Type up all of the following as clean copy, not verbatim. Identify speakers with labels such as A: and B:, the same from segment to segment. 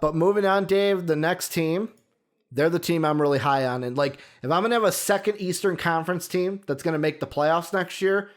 A: But moving on, Dave, the next team, they're the team I'm really high on. And like, if I'm going to have a second Eastern Conference team that's going to make the playoffs next year,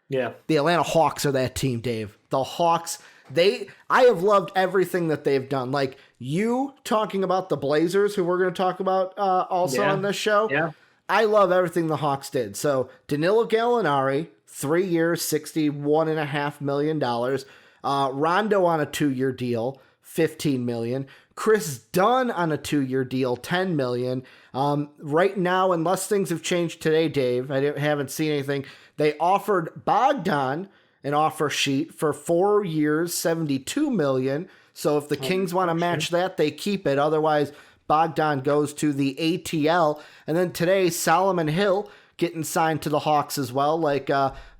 B: yeah,
A: the Atlanta Hawks are that team, Dave. The Hawks, I have loved everything that they've done. Like you talking about the Blazers, who we're going to talk about also on this show.
B: Yeah.
A: I love everything the Hawks did. So Danilo Gallinari, 3 years, $61.5 million. Rondo on a 2-year deal, $15 million. Chris Dunn on a 2-year deal, $10 million. Right now, unless things have changed today, Dave, I haven't seen anything. They offered Bogdan an offer sheet for 4 years, $72 million. So if the Kings want to match that, they keep it. Otherwise, Bogdan goes to the ATL. And then today, Solomon Hill getting signed to the Hawks as well. Like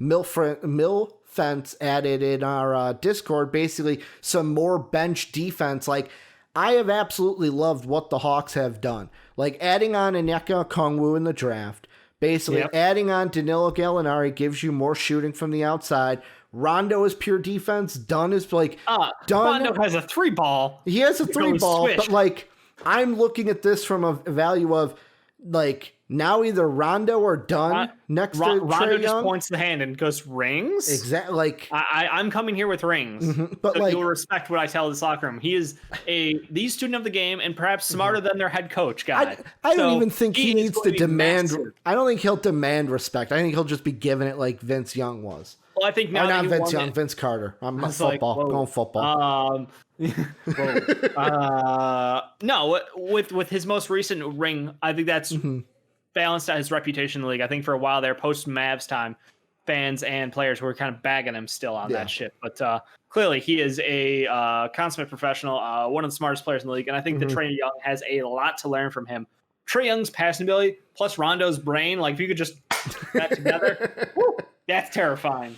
A: Milfence added in our Discord, basically some more bench defense. Like, I have absolutely loved what the Hawks have done. Like adding on Onyeka Okongwu in the draft. Basically, adding on Danilo Gallinari gives you more shooting from the outside. Rondo is pure defense. Dunn is like...
B: Rondo has a 3-ball.
A: He has a 3-ball, but like, I'm looking at this from a value of like, now either Rondo or Dunn next to
B: Rondo
A: Trae
B: just
A: Young.
B: points the hand and goes, rings?
A: Exactly. Like,
B: I'm coming here with rings.
A: But
B: so
A: like,
B: you'll respect what I tell this locker room. He is the student of the game and perhaps smarter than their head coach guy.
A: I don't even think he needs to demand.
B: Massive.
A: I don't think he'll demand respect. I think he'll just be giving it like Vince Young was.
B: Well, I think now
A: not Vince Young, Vince Carter. I'm football.
B: Like,
A: going football.
B: No, with his most recent ring, I think that's balanced out his reputation in the league. I think for a while there, post Mavs time, fans and players were kind of bagging him still on that shit. But clearly, he is a consummate professional, one of the smartest players in the league, and I think that Trae Young has a lot to learn from him. Trae Young's passing ability plus Rondo's brain, like if you could just put that together, woo, that's terrifying.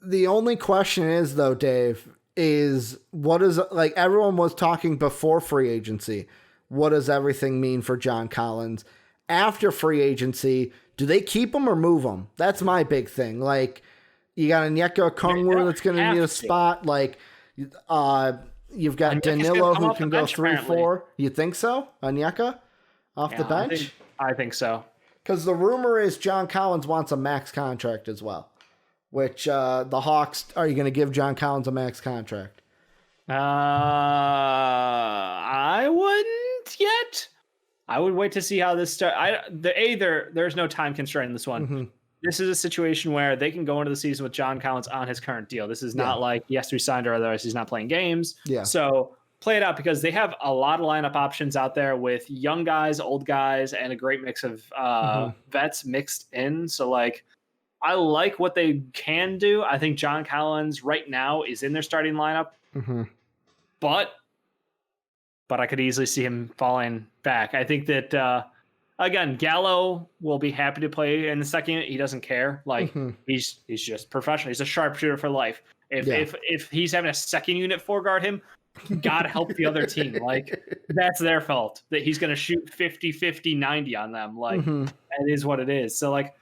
A: The only question is, though, Dave, is what is, like, everyone was talking before free agency. What does everything mean for John Collins? After free agency, do they keep him or move him? That's my big thing. Like, you got Onyeka Okongwu that's going to need a spot. Like, you've got Danilo who can go 3-4. You think so? Onyeka off the bench?
B: I think so.
A: Because the rumor is John Collins wants a max contract as well. Which the Hawks, are you going to give John Collins a max contract?
B: I wouldn't yet. I would wait to see how this starts. There's no time constraint in this one. This is a situation where they can go into the season with John Collins on his current deal. This is not like he has to be signed or otherwise he's not playing games.
A: Yeah.
B: So play it out because they have a lot of lineup options out there with young guys, old guys, and a great mix of vets mixed in. So like, I like what they can do. I think John Collins right now is in their starting lineup, but I could easily see him falling back. I think that, again, Gallo will be happy to play in the second unit. He doesn't care. Like he's just professional. He's a sharpshooter for life. If he's having a second unit foreguard him, God help the other team. Like that's their fault that he's going to shoot 50, 50, 90 on them. Like that is what it is. So like,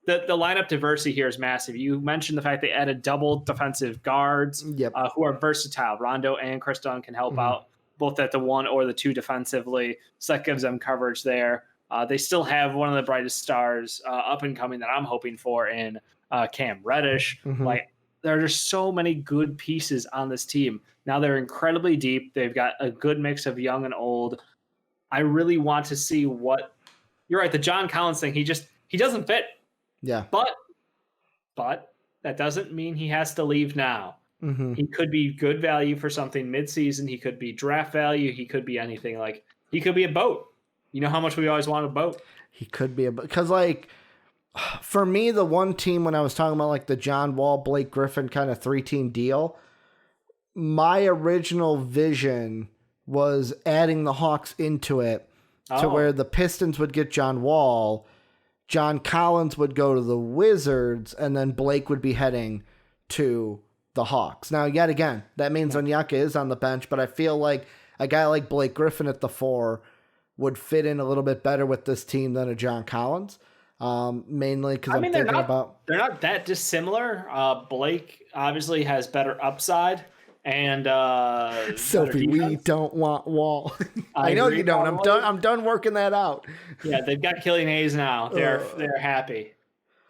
B: the lineup diversity here is massive. You mentioned the fact they added double defensive guards who are versatile. Rondo and Chris Dunn can help out both at the 1 or the 2 defensively. So that gives them coverage there. They still have one of the brightest stars up and coming that I'm hoping for in Cam Reddish. Like there are just so many good pieces on this team. Now they're incredibly deep. They've got a good mix of young and old. I really want to see what you're right. The John Collins thing, he doesn't fit.
A: Yeah.
B: But that doesn't mean he has to leave now. He could be good value for something mid-season. He could be draft value. He could be anything. Like he could be a boat. You know how much we always want a boat.
A: He could be a boat. Because like for me, the one team when I was talking about like the John Wall, Blake Griffin kind of 3-team deal, my original vision was adding the Hawks into it to where the Pistons would get John Wall, John Collins would go to the Wizards, and then Blake would be heading to the Hawks. Now, yet again, that means Onyeka is on the bench, but I feel like a guy like Blake Griffin at the 4 would fit in a little bit better with this team than a John Collins. Mainly because they're not that dissimilar. Blake obviously has better upside,
B: and
A: Sophie, we don't want Wall. I know you don't. I'm done working that out.
B: Yeah, they've got Killian Hayes now. They're happy.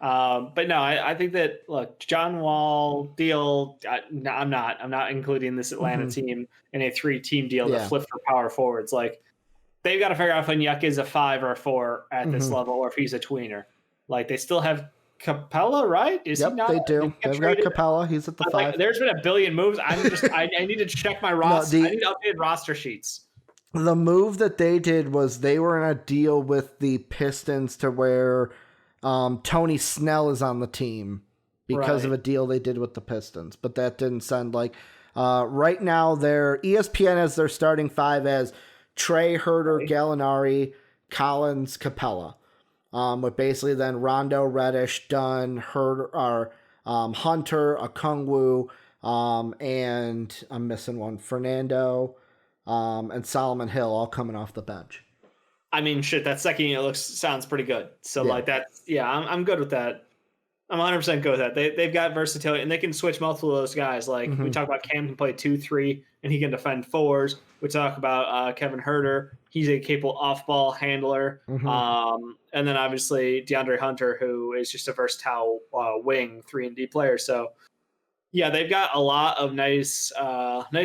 B: But no, I think that look, John Wall deal. No, I'm not including this Atlanta team in a 3-team deal to flip for power forwards. Like they've got to figure out if Onyeka is a 5 or a 4 at this level, or if he's a tweener. Like they still have Capella, right? Is he not?
A: They do. They've got Capella. He's at the 5.
B: Like, there's been a billion moves. I need to check my roster. I need to update roster sheets.
A: The move that they did was they were in a deal with the Pistons to where Tony Snell is on the team because of a deal they did with the Pistons. But that didn't sound like... right now, ESPN has their starting 5 as Trey, Herter, Gallinari, Collins, Capella. With basically then Rondo, Reddish, Dunn, Hunter, Okongwu, and I'm missing one, Fernando, and Solomon Hill all coming off the bench.
B: I mean, shit, that second unit sounds pretty good. So like that's, I'm good with that. I'm 100% good with that. They've got versatility and they can switch multiple of those guys. Like we talk about Cam can play 2-3 and he can defend 4s. We talk about Kevin Herter. He's a capable off-ball handler. And then obviously DeAndre Hunter, who is just a versatile wing 3-and-D player. So yeah, they've got a lot of nice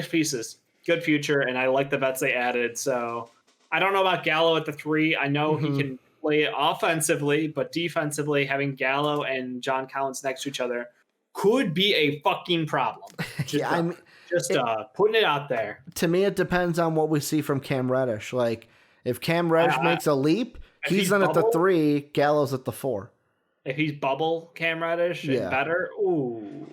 B: pieces. Good future, and I like the vets they added. So I don't know about Gallo at the 3. I know he can play it offensively, but defensively, having Gallo and John Collins next to each other could be a fucking problem. Just putting it out there.
A: To me, it depends on what we see from Cam Reddish. Like, if Cam Reddish makes a leap, he's in at the 3, Gallo's at the 4.
B: If he's bubble Cam Reddish and better,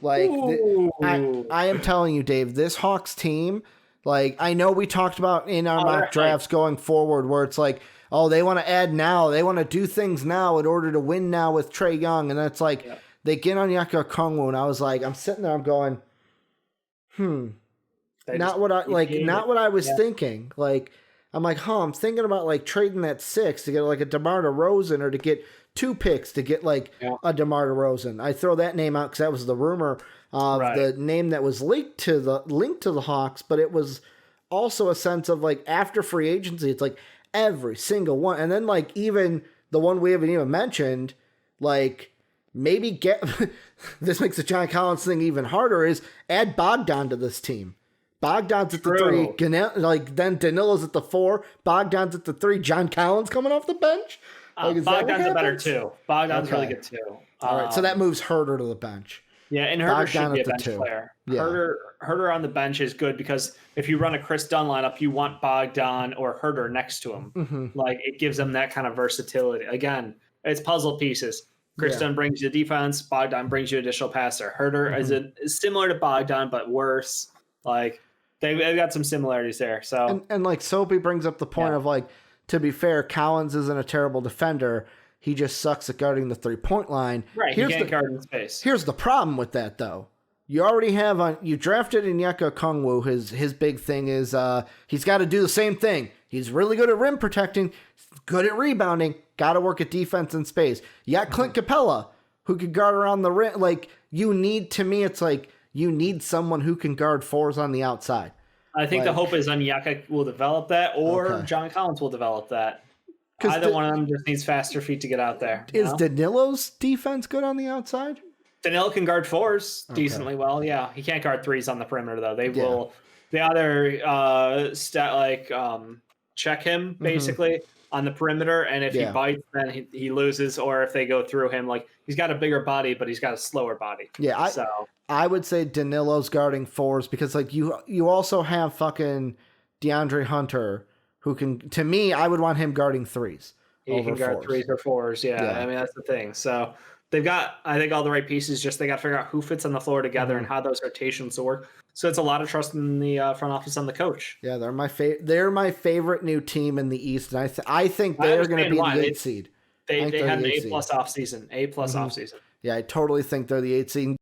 A: I am telling you, Dave, this Hawks team, like, I know we talked about in our mock drafts going forward where it's like, oh, they want to add now. They want to do things now in order to win now with Trae Young. And that's like, they get on Onyeka Okongwu, and I was like, I'm sitting there, I'm going, not what I was thinking. Like, I'm like, I'm thinking about like trading that 6 to get like a DeMar DeRozan or to get 2 picks to get like a DeMar DeRozan. I throw that name out because that was the rumor of the name that was linked to the Hawks, but it was also a sense of like after free agency, it's like every single one. And then like even the one we haven't even mentioned, like maybe get this makes the John Collins thing even harder is add Bogdan to this team. Bogdan's at the 3, then Danilo's at the 4, Bogdan's at the 3, John Collins coming off the bench. Like,
B: Bogdan's a better 2. Bogdan's really good too.
A: All right, so that moves Herter to the bench.
B: Yeah, and Herter should be a bench player. Yeah. Herter on the bench is good because if you run a Chris Dunn lineup, you want Bogdan or Herter next to him. Like it gives them that kind of versatility. Again, it's puzzle pieces. Chris Dunn brings you defense. Bogdan brings you additional passer. Herter is similar to Bogdan but worse. Like they've got some similarities there. So
A: and like Soapy brings up the point of like, to be fair, Collins isn't a terrible defender. He just sucks at guarding the 3-point line.
B: Right, he can't guard in space.
A: Here's the problem with that, though. You already have you drafted Onyeka Okongwu. His big thing is he's got to do the same thing. He's really good at rim protecting, good at rebounding, got to work at defense in space. You got Clint Capella, who could guard around the rim. Like, it's like you need someone who can guard 4s on the outside.
B: I think the hope is Onyeka will develop that, or John Collins will develop that. Either one of them just needs faster feet to get out there.
A: Is Danilo's defense good on the outside?
B: Danilo can guard 4s decently well. Yeah, he can't guard 3s on the perimeter though. They will. They either check him basically on the perimeter, and if he bites, then he loses. Or if they go through him, like he's got a bigger body, but he's got a slower body.
A: Yeah, I would say Danilo's guarding 4s because like you also have fucking DeAndre Hunter. Who can, to me, I would want him guarding 3s.
B: He can guard 3s or 4s. Yeah. I mean, that's the thing. So they've got, I think, all the right pieces. Just they got to figure out who fits on the floor together and how those rotations will work. So it's a lot of trust in the front office and the coach.
A: Yeah, they're my favorite new team in the East, and I think they're going to be the 8th seed.
B: They had an A+ offseason. A+ offseason.
A: Yeah, I totally think they're the 8th seed.